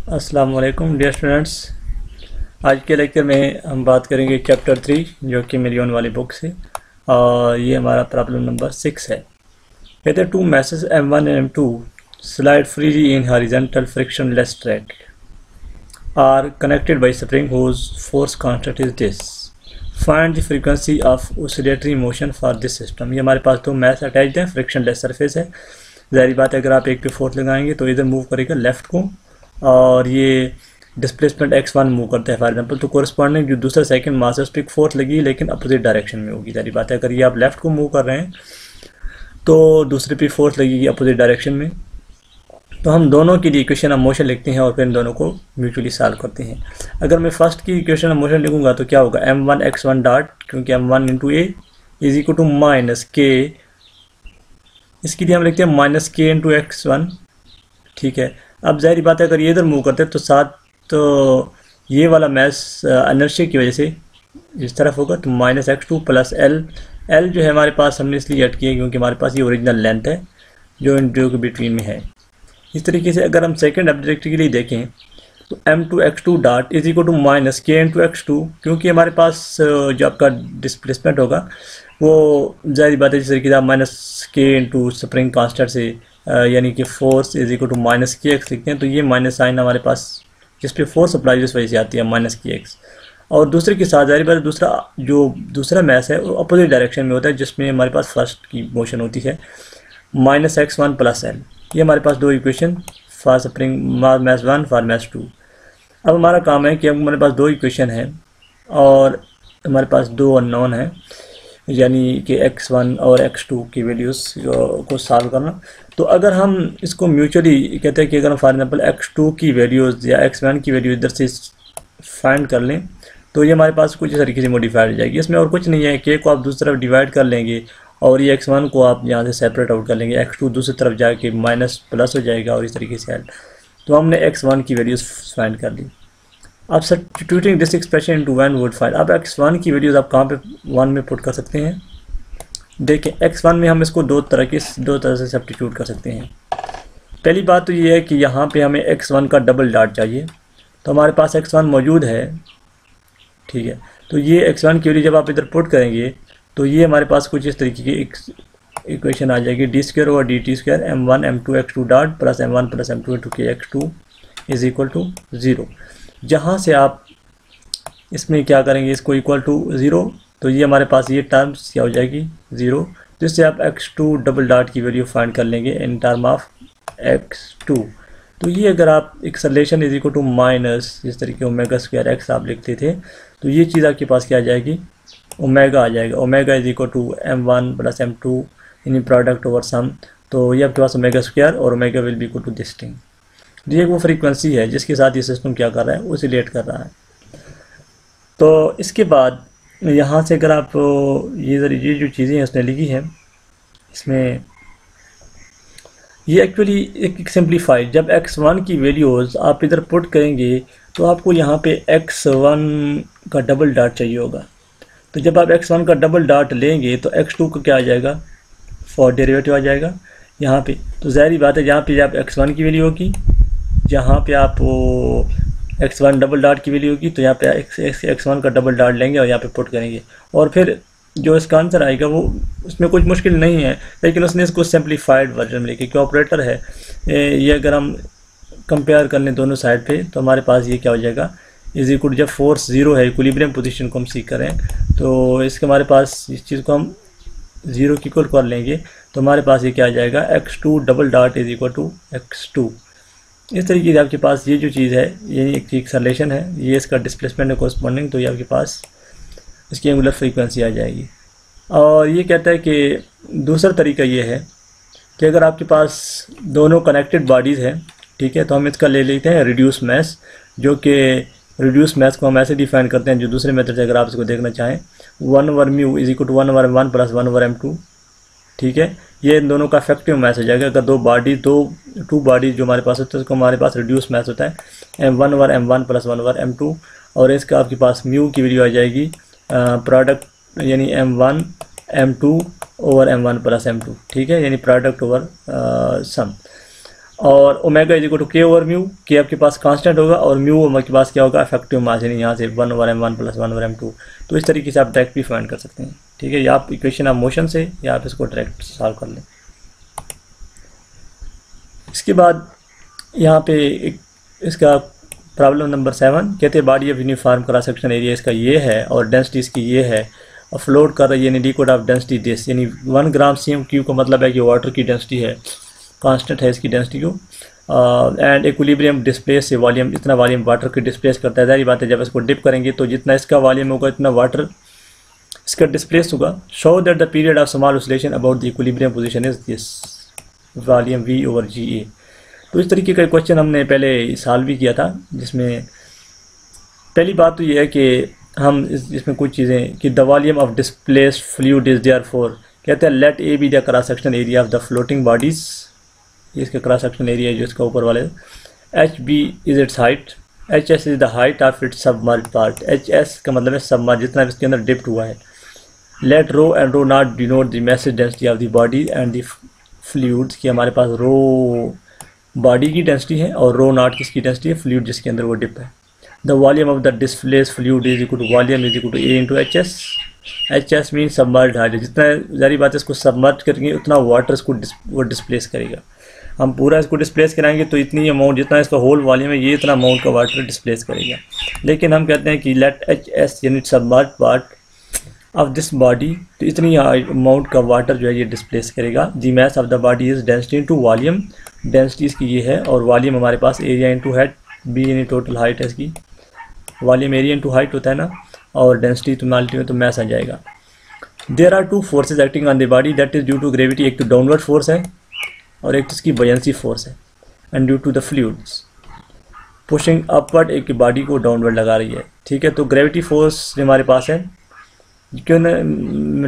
अस्सलाम वालेकुम dear students. आज के लेक्चर में हम बात करेंगे चैप्टर 3 जो कि मिलियन वाली बुक से, और ये हमारा प्रॉब्लम नंबर 6 है। कहते हैं two masses M1 and M2 slide freely in horizontal frictionless track are connected by spring whose force constant is this, find the frequency of oscillatory motion for this system. ये हमारे पास दो mass attached हैं, frictionless surface है। ज़ाहिर बात है अगर आप एक पे फोर्स लगाएंगे तो इधर मूव करेगा लेफ़्ट को, और ये डिस्प्लेसमेंट x1 मूव करता है फॉर एग्जांपल, तो कोरस्पॉन्डिंग जो दूसरा सेकंड मास है उस पर फोर्स लगी लेकिन अपोजिट डायरेक्शन में होगी। सारी बात है अगर ये आप लेफ्ट को मूव कर रहे हैं तो दूसरे पे फोर्स लगेगी अपोजिट डायरेक्शन में। तो हम दोनों की इक्वेशन ऑफ मोशन लिखते हैं और फिर इन दोनों को म्यूचुअली सॉल्व करते हैं। अगर मैं फर्स्ट की इक्वेशन ऑफ मोशन लिखूंगा तो क्या होगा, m1 x1 डॉट, क्योंकि m1 into a is equal to minus k, इसके लिए हम लिखते हैं माइनस के इंटू x1। ठीक है, अब ज़ाहिर बात है अगर ये इधर मूव करते हैं तो साथ तो ये वाला मैस इनर्शिया की वजह से इस तरफ होगा, तो माइनस x2 प्लस एल जो है हमारे पास हमने इसलिए ऐड किया क्योंकि हमारे पास ये ओरिजिनल लेंथ है जो इन दो के बिटवीन में है। इस तरीके से अगर हम सेकंड ऑब्जेक्ट के लिए देखें तो m2 x2 dot is equal to minus k into x2, क्योंकि हमारे पास जो आपका डिस्प्लेसमेंट होगा वो ज़ाहिर बात है जिस तरीके से आप minus k into spring constant से यानी कि force is equal to minus k x लिखते हैं, तो ये माइनस साइन हमारे पास जिस पे फोर्स अप्लाई इस वजह से आती है माइनस के एक्स। और दूसरे के साथ ज़ाहिर बात है दूसरा मैस है वो अपोजिट डायरेक्शन में होता है जिसमें हमारे पास फर्स्ट की मोशन होती है माइनस x1 प्लस एल। ये हमारे पास दो equation for spring mass 1 for mass 2। अब हमारा काम है कि हमारे पास दो इक्वेशन है और हमारे पास दो अननोन है, यानी कि x1 और x2 की वैल्यूज़ को सॉल्व करना। तो अगर हम इसको म्यूचुअली कहते हैं कि अगर हम फॉर एग्जांपल x2 की वैल्यूज़ या x1 की वैल्यू इधर से फाइंड कर लें तो ये हमारे पास कुछ इस तरीके से मॉडिफाइड हो जाएगी। इसमें और कुछ नहीं है, k को आप दूसरी तरफ डिवाइड कर लेंगे और ये x1 को आप यहाँ से सेपरेट आउट कर लेंगे, x2 दूसरी तरफ जाके माइनस प्लस हो जाएगा और इस तरीके से ऐड। तो हमने x1 की वैल्यूज़ फाइंड कर ली। आप substituting this expression into one would find, अब x1 की वैल्यूज़ आप कहाँ पे 1 में पुट कर सकते हैं। देखिए x1 में हम इसको दो तरह से सब्स्टिट्यूट कर सकते हैं। पहली बात तो ये है कि यहाँ पे हमें x1 का डबल डॉट चाहिए, तो हमारे पास x1 मौजूद है। ठीक है, तो ये x1 की वैल्यू जब आप इधर पुट करेंगे तो ये हमारे पास कुछ इस तरीके की इक्वेशन आ जाएगी, D square over D T square m1 m2 x2 dot plus m1 plus m2 into के x2 इज इक्वल टू 0। जहाँ से आप इसमें क्या करेंगे, इसको इक्वल टू 0, तो ये हमारे पास ये टर्म्स क्या हो जाएगी 0, जिससे आप x2 डबल डॉट की वैल्यू फाइंड कर लेंगे इन टर्म ऑफ x2। तो ये अगर आप acceleration is equal to minus जिस तरीके ओमेगा स्क्वायर x आप लिखते थे तो ये चीज़ आपके पास क्या आ जाएगी, ओमेगा आ जाएगा। Omega is equal to m1 plus m2 in product over sum, तो ये आपके पास ओमेगा स्क्वायर और omega will be equal to this thing. ये वो फ्रीक्वेंसी है जिसके साथ ये सिस्टम क्या कर रहा है, ओसिलेट कर रहा है। तो इसके बाद यहाँ से अगर आप ये जो चीज़ें हैं उसने लिखी है, इसमें ये एक्चुअली एक सिंप्लीफाइड, जब x1 की वैल्यूज़ आप इधर पुट करेंगे तो आपको यहाँ पे x1 का डबल डॉट चाहिए होगा। तो जब आप x1 का डबल डॉट लेंगे तो x2 का क्या आ जाएगा, फॉर डेरिवेटिव आ जाएगा यहाँ पे। तो ज़ाहिर बात है जहाँ पे आप x1 की वैल्यू होगी, जहाँ पे आप x1 डबल डॉट की वैल्यू होगी, तो यहाँ पे x1 का डबल डॉट लेंगे और यहाँ पे पुट करेंगे और फिर जो इसका आंसर आएगा वो उसमें कुछ मुश्किल नहीं है, लेकिन उसने इसको सिंप्लीफाइड वर्जन में लिखा क्योंकि ऑपरेटर है ये अगर हम कंपेयर कर लें दोनों साइड पे तो हमारे पास ये क्या हो जाएगा, इज इक्वल जब फोर्स 0 है, इक्विलिब्रियम पोजीशन को हम सीख करें तो इसके हमारे पास इस चीज़ को हम 0 की इक्वल कर लेंगे तो हमारे पास ये क्या आ जाएगा, x2 double dot is equal to x2। इस तरीके से आपके पास ये जो चीज़ है ये एक एक्सेलरेशन है, ये इसका डिस्प्लेसमेंट है कोरस्पॉन्डिंग, तो ये आपके पास इसकी एंगुलर फ्रीक्वेंसी आ जाएगी। और ये कहता है कि दूसरा तरीका ये है कि अगर आपके पास दोनों कनेक्टेड बॉडीज़ हैं, ठीक है, तो हम इसका ले लेते हैं रिड्यूस मैस, जो कि रिड्यूस मैस को हम ऐसे डिफाइन करते हैं जो दूसरे मेथड से अगर आप इसको देखना चाहें 1 over mu is equal to 1 over m1 plus 1 over m2। ठीक है, ये इन दोनों का इफेक्टिव मैस हो जाएगा। अगर टू बॉडी जो हमारे पास होता है उसको हमारे पास रिड्यूस मैस होता है m1 over m1 plus 1 over m2, और इसका आपके पास म्यू की वैल्यू आ जाएगी प्रोडक्ट यानी m1 m2 over m1 plus m2। ठीक है, यानी प्रोडक्ट ओवर सम। और omega is equal to k over mu, के आपके पास कांस्टेंट होगा और म्यू आपके पास क्या होगा, इफेक्टिव मास, यानी यहाँ से 1/m1 + 1/m2। तो इस तरीके से आप डायरेक्ट भी फाइंड कर सकते हैं, ठीक है। या आप इक्वेशन ऑफ मोशन से या आप इसको डायरेक्ट सॉल्व कर लें। इसके बाद यहाँ पे इसका प्रॉब्लम नंबर 7 कहते हैं body of uniform cross section area इसका ये है और डेंसिटी इसकी ये है और फ्लोट कर रही है, यानी लिक्विड ऑफ डेंसिटी दिस, यानी 1 ग्राम cm³ का मतलब है कि वाटर की डेंसिटी है, कांस्टेंट है इसकी डेंसिटी को। एंड इक्विलिब्रियम डिस्प्लेस से वॉल्यूम, इतना वॉल्यूम वाटर की डिस्प्लेस करता है। जाहिर बात है जब इसको डिप करेंगे तो जितना इसका वॉल्यूम होगा इतना वाटर इसका डिस्प्लेस होगा। Show that the period of small oscillation about the equilibrium position is this volume V/GA। तो इस तरीके का क्वेश्चन हमने पहले सॉल्व भी किया था, जिसमें पहली बात तो ये है कि हम इसमें कुछ चीज़ें कि the volume of displaced fluid is therefore, कहते हैं let A be the cross section area of the floating bodies, इसका क्रॉस सेक्शन एरिया जो इसका ऊपर वाले, h b is its height, h s is the height of its submerge part, h s का मतलब है सबमर्ज, जितना इसके अंदर डिप्ट हुआ है। Let rho and rho naught denote the masses density of the body and the fluids, कि हमारे पास रो बॉडी की डेंसिटी है और रो नॉट किसकी डेंसिटी है, फ्लूइड जिसके अंदर वो डिप है। The volume of the displaced fluid is equal to volume is equal to A × HS। HS mean submerge height, जितना जारी बात है इसको सबमर्ज करेंगे उतना वाटर इसको वो डिस्प्लेस करेगा। हम पूरा इसको डिस्प्लेस कराएंगे तो इतनी अमाउंट, जितना इसका होल वॉल्यूम है ये इतना अमाउंट का वाटर डिस्प्लेस करेगा। लेकिन हम कहते हैं कि लेट HS यानी submerge part of this body, तो इतनी अमाउंट का वाटर जो है ये डिस्प्लेस करेगा। The mass of the body is density into volume, density इसकी ये है और वॉल्यूम हमारे पास एरिया इंटू हाइट, बी यानी टोटल हाइट है इसकी, वॉल्यूम एरिया इंटू हाइट होता है ना, और डेंसिटी तो मल्टी में तो मैस आ जाएगा। There are 2 forces acting on the body that is due to gravity, एक तो डाउनवर्ड फोर्स है और एक इसकी बयंसी फोर्स है, and due to the fluids pushing upward, एक बॉडी को डाउनवर्ड लगा रही है, ठीक है। तो ग्रेविटी फोर्स हमारे पास है क्यों ना,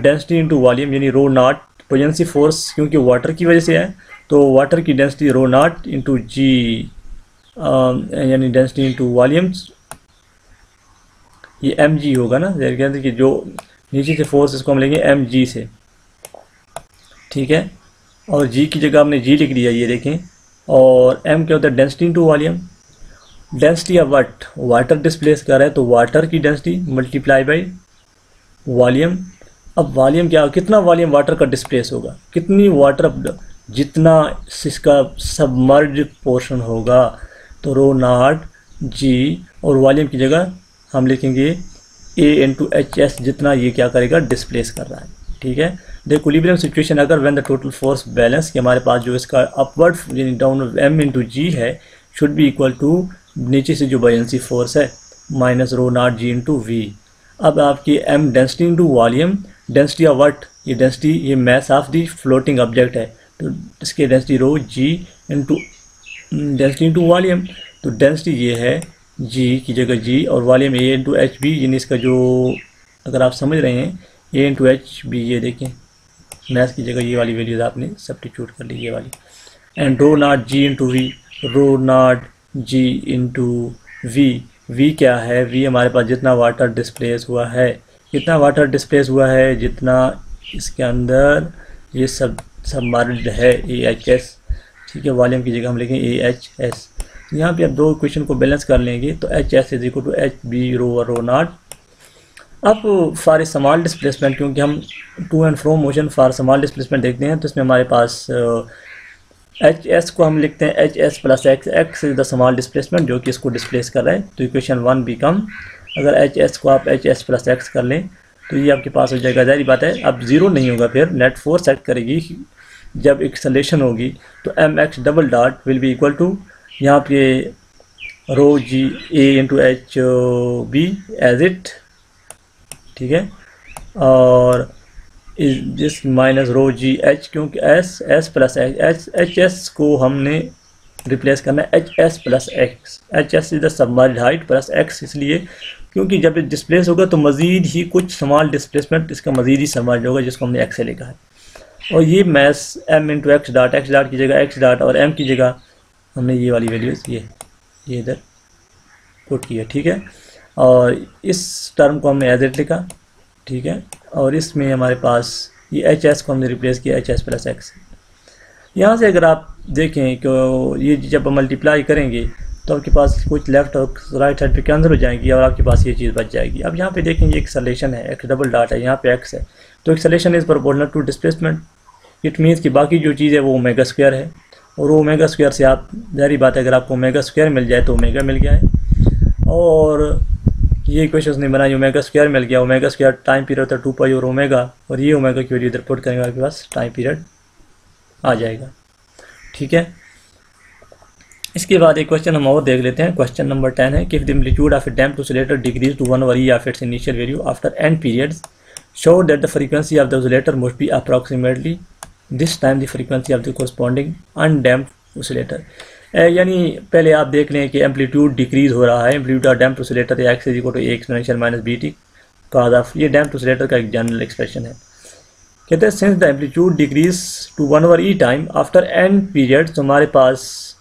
डेंसिटी इंटू वॉल्यूम यानी रो नॉट, बयंसी फोर्स क्योंकि वाटर की वजह से है तो वाटर की डेंसिटी रो नॉट इंटू जी यानी डेंसिटी इंटू वॉल्यूम्स, ये mg होगा ना, कहते हैं कि जो नीचे से फोर्स इसको हम लेंगे mg से, ठीक है। और g की जगह हमने g लिख दिया, ये देखें। और m क्या होता है, density into volume, density of what, water displace कर रहा है तो वाटर की डेंसिटी मल्टीप्लाई बाई वॉल्यूम। अब वॉल्यूम क्या, कितना वॉल्यूम वाटर का डिस्प्लेस होगा, कितनी वाटर, जितना इसका सबमर्ज पोर्शन होगा तो रो नॉट g, और वॉल्यूम की जगह हम लिखेंगे A × HS, जितना ये क्या करेगा डिस्प्लेस कर रहा है, ठीक है। द इक्विलिब्रियम सिचुएशन अगर when the total force balance, कि हमारे पास जो इसका अपवर्ड यानी डाउन m × G है शुड बी इक्वल टू नीचे से जो बयंसी फोर्स है minus rho naught G × V। अब आपकी m density into volume, density of what, ये डेंसिटी ये mess of the floating object है तो इसकी density rho G × density into volume, तो डेंसिटी ये है G की जगह G और वॉल्यूम A × HB, यानी इसका जो अगर आप समझ रहे हैं A × HB, ये देखें मैथ की जगह ये वाली वैल्यूज आपने सब्स्टिट्यूट कर ली, ये वाली। And rho naught G × V, rho naught G × V, V क्या है, V हमारे पास जितना वाटर डिस्प्लेस हुआ है, कितना वाटर डिस्प्लेस हुआ है, जितना इसके अंदर ये सबमर्ज्ड है AHS, ठीक है। वॉल्यूम की जगह हम लिखें AHS। यहाँ पे आप दो इक्वेशन को बैलेंस कर लेंगे तो HS is equal to HB rho और रो नॉट। अब फॉर स्मॉल डिस्प्लेसमेंट, क्योंकि हम to and fro motion for small displacement देखते हैं तो इसमें हमारे पास HS को हम लिखते हैं HS + x, x is the small displacement जो कि इसको डिस्प्लेस कर रहा है, तो इक्वेशन 1 बिकम, अगर HS को आप HS + x कर लें तो ये आपके पास हो जाएगा। जाहिर बात है अब जीरो नहीं होगा, फिर नेट फोर्स एक्ट करेगी जब एक्सेलरेशन होगी तो mx double dot will be equal to यहाँ पे rho G A × HB as it, ठीक है, और इस this minus rho G H, क्योंकि S + HS को हमने रिप्लेस करना है HS + x, HS is the submerged height plus x, इसलिए क्योंकि जब डिस्प्लेस होगा तो मज़ीद ही कुछ स्मॉल डिस्प्लेसमेंट इसका मज़ीद ही समर्ज होगा जिसको हमने x से लिखा है। और ये मैस m × x डॉट की जगह x डॉट और m की जगह हमने ये वाली वैल्यूज ये इधर पुट किया, ठीक है। और इस टर्म को हमने एज इट लिखा, ठीक है, और इसमें हमारे पास ये HS को हमने रिप्लेस किया HS + x। यहाँ से अगर आप देखें कि ये जब मल्टीप्लाई करेंगे तो आपके पास कुछ लेफ्ट और राइट साइड पे कैंसिल हो जाएंगी और आपके पास ये चीज़ बच जाएगी। अब यहाँ पे देखेंगे एक सलेशन है, एक्स डबल डॉट है, यहाँ पे एक्स है, तो एक acceleration is proportional to displacement. It means कि बाकी जो चीज़ है वो ओमेगा स्क्वायर है, और ओमेगा स्क्वायर से आप जारी बात है अगर आपको ओमेगा स्क्वायर मिल जाए तो ओमेगा मिल गया है। और ये इक्वेशन उसने बनाई, ओमेगा स्क्वायर मिल गया, ओमेगा स्क्वायर टाइम पीरियड था 2 पाई और ओमेगा, और ये ओमेगा की वैल्यू इधर पुट करेंगे आपके पास टाइम पीरियड आ जाएगा। ठीक है, इसके बाद एक क्वेश्चन हम और देख लेते हैं। क्वेश्चन नंबर 10 है कि if the amplitude of a damped oscillator decreases to 1/e of its initial value after n periods, show that the frequency of the oscillator must be approximately this time the frequency of the corresponding undamped oscillator। यानी पहले आप देख लें कि amplitude decrease हो रहा है, amplitude of damped oscillator x is equal to a exponential minus bt cos of, ये डैम्प्ड ऑसिलेटर का एक जनरल एक्सप्रेशन है। कहते हैं since the amplitude decreases to 1/e time after n period, तो हमारे पास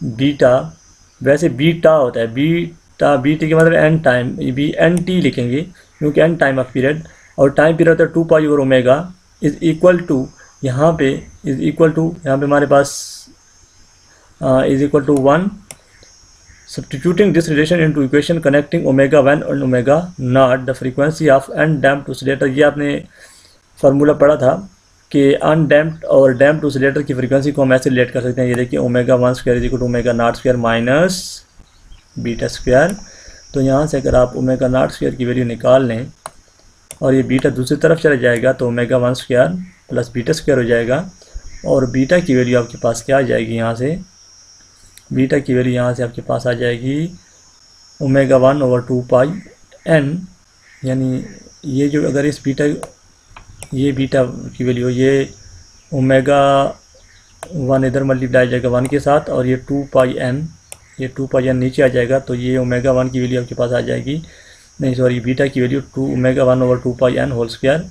बीटा, वैसे बीटा होता है बीटा, बीटी के मतलब n time, b n t लिखेंगे क्योंकि एन टाइम ऑफ पीरियड, और टाइम पीरियड होता है 2 पाई और ओमेगा इज इक्वल टू, यहाँ पे इज इक्वल टू, यहाँ पे हमारे पास is equal to 1। Substituting this relation into equation connecting omega 1 और omega not the frequency of undamped oscillator. ये आपने फार्मूला पढ़ा था कि अनडैम्प्ड और डैम्प्ड ऑसिलेटर की फ्रीक्वेंसी को हम ऐसे रिलेट कर सकते हैं, ये देखिए omega 1 square is equal to omega naught square minus beta square. तो यहाँ से अगर आप ओमेगा नॉट स्क्वायर की वैल्यू निकाल लें और ये बीटा दूसरी तरफ चला जाएगा तो omega 1 square plus beta square हो जाएगा, और बीटा की वैल्यू आपके पास क्या आ जाएगी, यहाँ से बीटा की वैल्यू यहाँ से आपके पास आ जाएगी ओमेगा 1/2 पाई n। यानी ये जो अगर इस बीटा, ये बीटा की वैल्यू, ये ओमेगा 1 इधर मल्टीप्लाई जाएगा 1 के साथ, और ये 2 पाई n, ये 2 पाई n नीचे आ जाएगा, तो ये ओमेगा 1 की वैल्यू आपके पास आ जाएगी, नहीं सॉरी बीटा की वैल्यू 2 ओमेगा 1/2 पाई n होल स्क्वायर।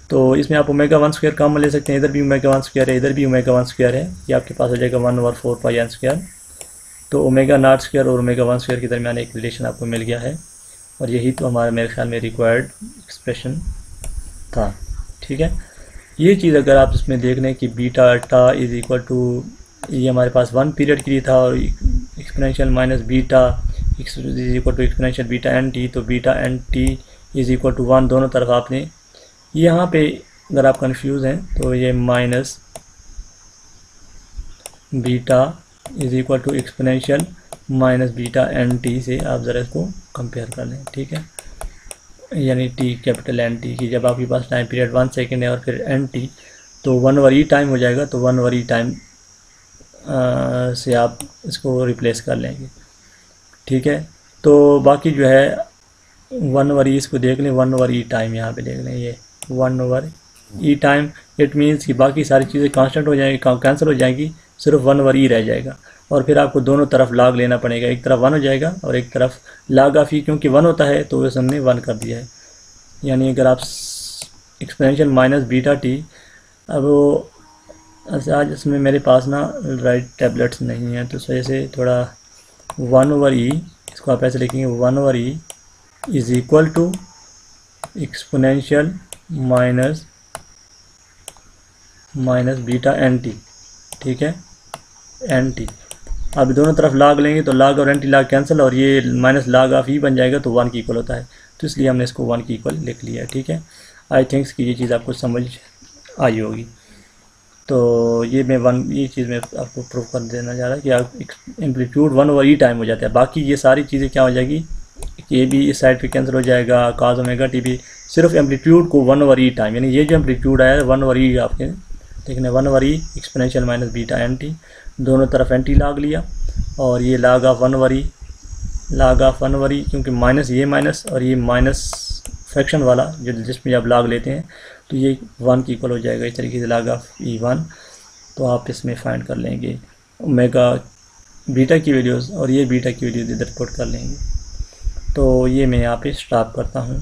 तो इसमें आप ओमेगा 1 स्क्वायर कम ले सकते हैं, इधर भी ओमेगा 1 स्क्वायर है, इधर भी ओमेगा 1 स्क्वायर है, ये आपके पास आ जाएगा 1/4 पाई n स्क्वायर। तो ओमेगा नॉट स्क्वायर और ओमेगा 1 स्क्वायर के दरमियान एक रिलेशन आपको मिल गया है, और यही तो हमारे मेरे ख्याल में रिक्वायर्ड एक्सप्रेशन था। ठीक है, ये चीज़ अगर आप इसमें देख लें कि बीटा टा इज इक्वल टू, ये हमारे पास 1 पीरियड के लिए था, और exponential minus beta is equal to exponential beta n t, तो beta n t is equal to 1, दोनों तरफ आपने, यहाँ पे अगर आप कंफ्यूज हैं तो ये minus beta is equal to exponential minus beta n t से आप ज़रा इसको कंपेयर कर लें। ठीक है, यानी टी कैपिटल एन टी की, जब आपके पास टाइम पीरियड 1 सेकेंड है और फिर एन टी, तो 1/e टाइम हो जाएगा, तो 1/e टाइम से आप इसको रिप्लेस कर लेंगे। ठीक है, तो बाकी जो है 1/e इसको देख लें, 1/e टाइम यहाँ पे देख लें, ये 1/e टाइम, इट मीन्स कि बाकी सारी चीज़ें कांस्टेंट हो जाएंगी, कैंसिल हो जाएंगी, सिर्फ 1/e रह जाएगा, और फिर आपको दोनों तरफ लॉग लेना पड़ेगा, एक तरफ 1 हो जाएगा और एक तरफ लॉग ऑफ ई, क्योंकि 1 होता है तो वैसे हमने 1 कर दिया है। यानी अगर आप एक्सपोनेंशियल माइनस बीटा टी, अब आज इसमें मेरे पास ना राइट टैबलेट्स नहीं है, तो इस वजह से थोड़ा 1/e, इसको आप ऐसे लिखेंगे 1/e is equal to exponential minus beta n t. ठीक है, एन टी, अब दोनों तरफ लॉग लेंगे तो लॉग और एंटी लॉग कैंसिल, और ये माइनस लॉग ऑफ ई बन जाएगा, तो 1 की इक्वल होता है, तो इसलिए हमने इसको 1 की इक्वल लिख लिया है। ठीक है, आई थिंक्स कि ये चीज़ आपको समझ आई होगी। तो ये ये चीज़ मैं आपको प्रूव कर देना चाह रहा है कि आप एम्पलीट्यूड 1/e टाइम हो जाता है, बाकी ये सारी चीज़ें क्या हो जाएगी कि ये भी इस साइड पे कैंसिल हो जाएगा, cos ओमेगा टी भी, सिर्फ एम्पलीट्यूड को 1/e टाइम, यानी ये जो एम्पलीट्यूड आया है 1/e आपके देखने 1/e exponential minus beta n t, दोनों तरफ एंटी लॉग लिया, और ये लॉग ऑफ 1/e, क्योंकि माइनस ये माइनस और ये माइनस फ्रैक्शन वाला जो जिसमें आप लॉग लेते हैं, तो ये 1 की इक्वल हो जाएगा, इस तरीके से लॉग ऑफ e1। तो आप इसमें फाइंड कर लेंगे ओमेगा बीटा की वैल्यूज़, और ये बीटा की वैल्यूज़ इधर पुट कर लेंगे। तो ये मैं यहाँ पे स्टॉप करता हूँ।